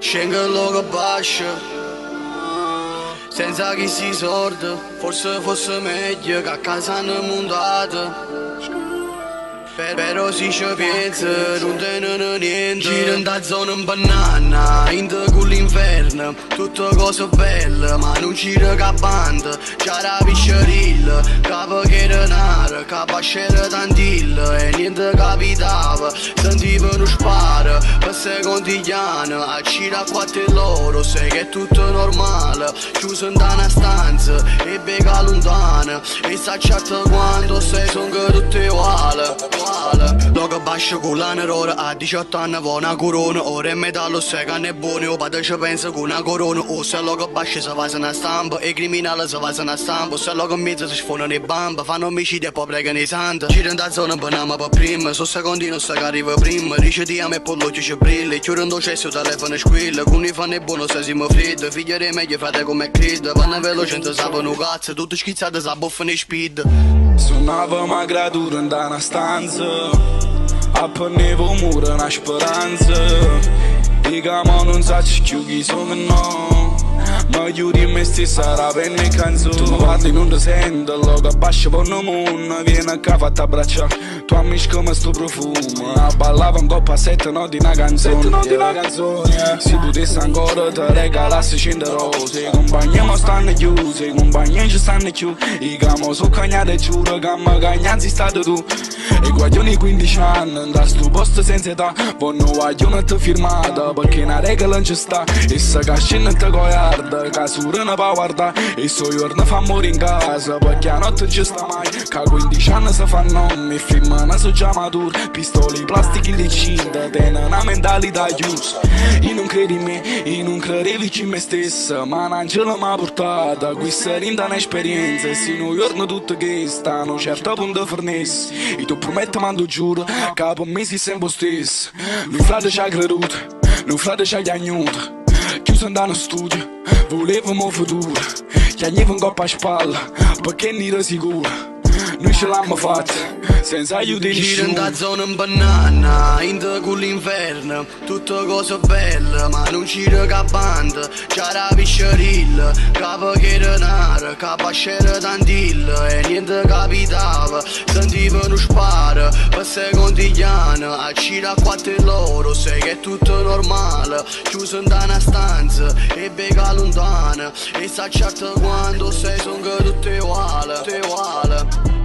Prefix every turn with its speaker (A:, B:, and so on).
A: Scengo in luogo basso, senza chi si sorda. Forse fosse meglio che a casa non montato. Però si ci pensa, non tenono niente. Gira in da zona in banana, in con l'inferno. Tutte cose belle, ma non gira che banda. C'era la piscerilla, capo che era nara, capo c'era tantilla e niente capitava. Sentivo uno sparo, per secondigliano, a gira quattro loro, sai che è tutto normale. Chiuso in una stanza e becca lontana, e sa chatta quando sei son che tutte uguali. Logo basso con la nerora, a 18 anni va una corona. Ora è metallo, sai che è buono, o padre ci pensa con una corona. O se logo basso si va una stampa, e criminale si va una stampa. O se logo in mezzo si sfonano le bamba, fanno omicidi e poi pregano i santi. Gira in da zona banama per prima, so secondi non sa che arriva prima. Dice di a me poi l'occhio ci brilla, chiudono cesso il telefono squilla. Con i fanno è buono se siamo freddi, figli di meglio frate come credo. Vanno veloce non sapano cazzo, tutto schizzato sa buffano e speed.
B: Suonavamo a gradura in una stanza, appennevo mura una speranza. Diciamo non sa più chi sono no, ma io di me stessa la penna e canzone. Tu mi parli non ti sento, logo abbascia per il mondo. Vieni qua fatta abbracciare, tu amici come sto profumo. Ballava un coppa a 7 notti una canzone, se potessi ancora ti regalassi 100 rose. I compagni mi stanno chiusi, i compagni ci stanno chiusi. I camo sono cagnati e giuro che mi cagnanzi stato tu. E guaglioni 15 anni, da sto posto senza età. Vanno guaglione ti firmata, perché una regola non ci sta. E se cascina ti coiarda, che sura ne può guardare. E so giorno fa morire in casa, perché a notte ci sta mai. Che 15 anni si fanno e femmina sono già mature. Pistole, plastica in cinta, tene una mentalità chiusa. Io non credo in me, io non credevo in me stessa. Ma un angelo mi ha portata, questa rinda un'esperienza. E se un giorno tutto che stanno, certo punto fornesse. E tu prometto, ma tu giuro, che per me sei sempre stesso. Mio frate ci ha creduto, mio frate ci ha chiagnuto. Chiuso in uno studio, volevamo futuro. Chiagnevo un coppa a spalla, perché non ero sicuro. Noi ce l'abbiamo fatta, senza aiuto di
A: Gira in
B: nessuno.
A: da zona in banana, in con l'inferno. Tutte cose belle, ma non gira che banda. C'era la piscerilla, capo che era nara, capo c'era tantilla e niente capitava. Sentivo uno sparo, per secondigliano, a gira quattro loro, sai che è tutto normale. Chiuso in una stanza e becca lontana, e sa chatta quando sei son che tutte uguali.